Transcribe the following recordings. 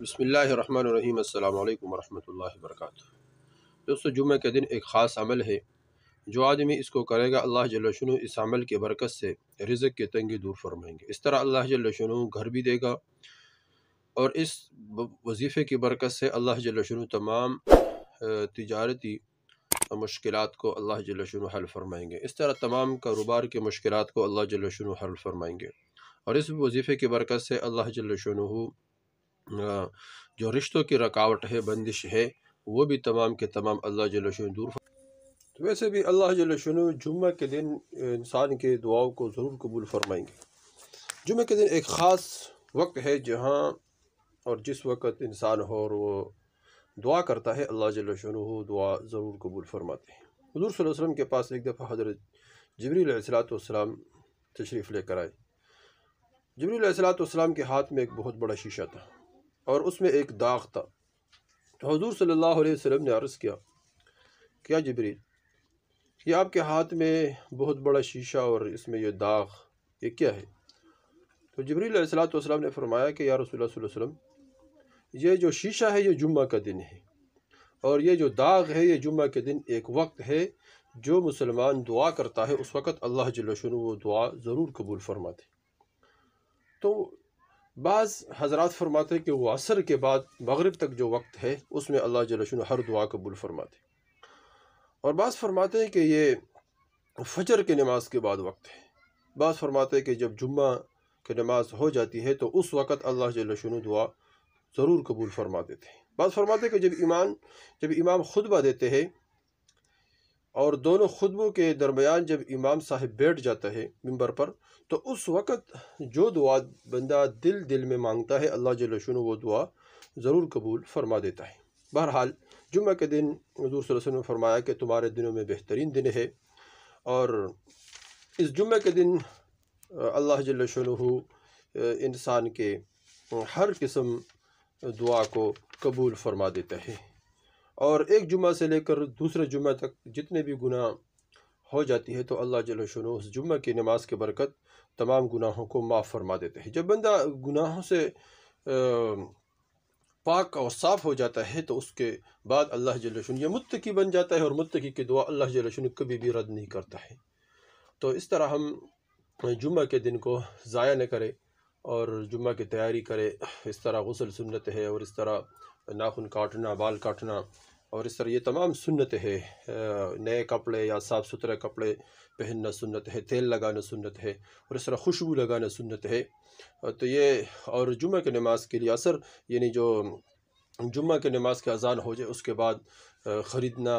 بسم اللہ الرحمن الرحیم۔ السلام علیکم ورحمۃ اللہ وبرکاتہ۔ دوستو، جمعہ کے دن ایک خاص عمل ہے، جو آدمی اس کو کرے گا اللہ جل شانہ اس عمل کے برکت سے رزق کی تنگی دور فرمائیں گے۔ اس طرح اللہ جل شانہ گھر بھی دے گا، اور اس وظیفے کی برکت سے اللہ جل شانہ تمام تجارتی مشکلات کو اللہ جل شانہ حل فرمائیں گے۔ اس طرح تمام کاروبار کے مشکلات کو اللہ جل شانہ حل فرمائیں گے، اور اس وظیفے کی برکت سے اللہ جل شانہ جو رشتوں کی رکاوٹ ہے، بندش ہے، وہ بھی تمام کے تمام اللہ جل شانہ دور فرمائیں۔ تو ویسے بھی اللہ جل شانہ جمعہ کے دن انسان کے دعاؤں کو ضرور قبول فرمائیں گے۔ جمعہ کے دن ایک خاص وقت ہے جہاں اور جس وقت انسان ہو اور وہ دعا کرتا ہے، اللہ جل شانہ دعا ضرور قبول فرماتے ہیں۔ حضور صلی اللہ علیہ وسلم کے پاس ایک دفعہ حضرت جبریل علیہ السلام تشریف لے کر آئے۔ جبریل علیہ السلام کے ہاتھ میں ایک بہت بڑا شیشہ تھا، اور اس میں ایک داغ تھا۔ تو حضور صلی اللہ علیہ وسلم نے عرض کیا، کیا جبریل، یہ آپ کے ہاتھ میں بہت بڑا شیشہ اور اس میں یہ داغ، یہ کیا ہے؟ تو جبریل علیہ السلام نے فرمایا کہ یا رسول اللہ صلی اللہ علیہ وسلم، یہ جو شیشہ ہے یہ جمعہ کا دن ہے، اور یہ جو داغ ہے یہ جمعہ کے دن ایک وقت ہے جو مسلمان دعا کرتا ہے، اس وقت اللہ جل شانہ وہ دعا ضرور قبول فرماتے۔ تو بعض حضرات فرماتے ہیں کہ وہ عصر کے بعد مغرب تک جو وقت ہے اس میں اللہ جل شانہ ہر دعا قبول فرماتے، اور بعض فرماتے ہیں کہ یہ فجر کی نماز کے بعد وقت ہے، بعض فرماتے ہیں کہ جب جمعہ کی نماز ہو جاتی ہے تو اس وقت اللہ جل شانہ دعا ضرور قبول فرما دیتے ہیں۔ بعض فرماتے ہیں کہ جب امام خطبہ دیتے ہیں اور دونوں خطبوں کے درمیان جب امام صاحب بیٹھ جاتا ہے ممبر پر، تو اس وقت جو دعا بندہ دل میں مانگتا ہے اللہ جل شانہ وہ دعا ضرور قبول فرما دیتا ہے۔ بہرحال جمعہ کے دن حضور صلی اللہ علیہ وسلم نے فرمایا کہ تمہارے دنوں میں بہترین دن ہے، اور اس جمعہ کے دن اللہ جل شانہ انسان کے ہر قسم دعا کو قبول فرما دیتا ہے، اور ایک جمعہ سے لے کر دوسرے جمعہ تک جتنے بھی گناہ ہو جاتی ہے تو اللہ جل شانہ اس جمعہ کی نماز کے برکت تمام گناہوں کو معاف فرما دیتے ہیں۔ جب بندہ گناہوں سے پاک اور صاف ہو جاتا ہے تو اس کے بعد اللہ جل شانہ یہ متقی بن جاتا ہے، اور متقی کی دعا اللہ جل شانہ کبھی بھی رد نہیں کرتا ہے۔ تو اس طرح ہم جمعہ کے دن کو ضائع نہ کرے اور جمعہ کی تیاری کرے۔ اس طرح غسل سنت ہے، اور اس طرح ناخن کاٹنا، بال کاٹنا، اور اس طرح یہ تمام سنت ہے۔ نئے کپڑے یا صاف ستھرے کپڑے پہننا سنت ہے، تیل لگانا سنت ہے، اور اس طرح خوشبو لگانا سنت ہے۔ تو یہ اور جمعہ کی نماز کے لیے عصر، یعنی جو جمعہ کی نماز کی اذان ہو جائے اس کے بعد خریدنا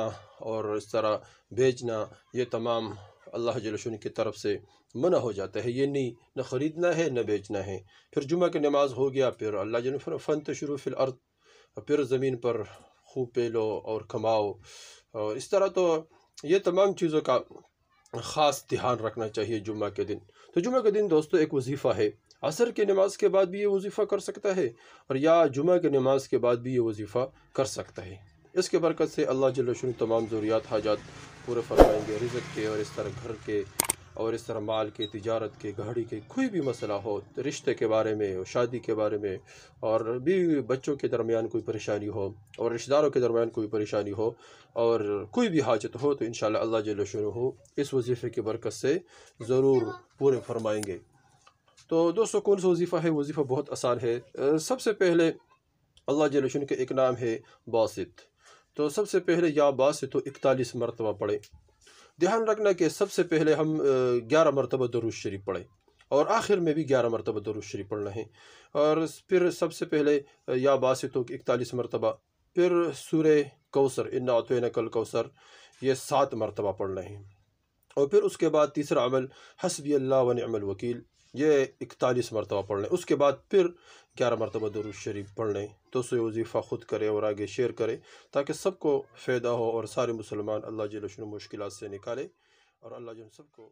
اور اس طرح بیچنا، یہ تمام اللہ جل شانہ کی طرف سے منع ہو جاتا ہے۔ یہ نہیں، نہ خریدنا ہے نہ بیچنا ہے۔ پھر جمعہ کی نماز ہو گیا، پھر اللہ جل شانہ فانتشروا فی الارض، پھر زمین پر خوب پیلو اور کماؤ۔ اور اس طرح تو یہ تمام چیزوں کا خاص دھیان رکھنا چاہیے جمعہ کے دن۔ تو جمعہ کے دن دوستو ایک وظیفہ ہے، عصر کی نماز کے بعد بھی یہ وظیفہ کر سکتا ہے، اور یا جمعہ کی نماز کے بعد بھی یہ وظیفہ کر سکتا ہے۔ اس کے برکت سے اللہ جل شانہ تمام ضروریات حاجات پورے فرمائیں گے، رزق کے، اور اس طرح گھر کے، اور اس طرح مال کے، تجارت کے، گاڑی کے، کوئی بھی مسئلہ ہو، رشتے کے بارے میں، شادی کے بارے میں، اور بیوی بچوں کے درمیان کوئی پریشانی ہو، اور رشتہ داروں کے درمیان کوئی پریشانی ہو، اور کوئی بھی حاجت ہو، تو انشاءاللہ اللہ جل شانہ اس وظیفے کی برکت سے ضرور پورے فرمائیں گے۔ تو دوستو، کون سا وظیفہ ہے؟ وظیفہ بہت آسان ہے۔ سب سے پہلے اللہ جل شانہ کے ایک نام ہے باسط، تو سب سے پہلے یا باسط 41 مرتبہ پڑھیں۔ دھیان رکھنا کہ سب سے پہلے ہم 11 مرتبہ درود شریف پڑھیں، اور آخر میں بھی 11 مرتبہ درود شریف پڑھنا ہے، اور پھر سب سے پہلے یا باسط 41 مرتبہ، پھر سورہ کوثر انا اعطیناک الکوثر یہ 7 مرتبہ پڑھنا ہے، اور پھر اس کے بعد تیسرا عمل حسبی اللہ ونعم الوکیل یہ 41 مرتبہ پڑھ لیں۔ اس کے بعد پھر 11 مرتبہ درود شریف پڑھ لیں۔ تو یہ وظیفہ خود کرے اور آگے شیئر کرے تاکہ سب کو فائدہ ہو، اور سارے مسلمان اللہ جل شانہ مشکلات سے نکالے، اور اللہ جل سب کو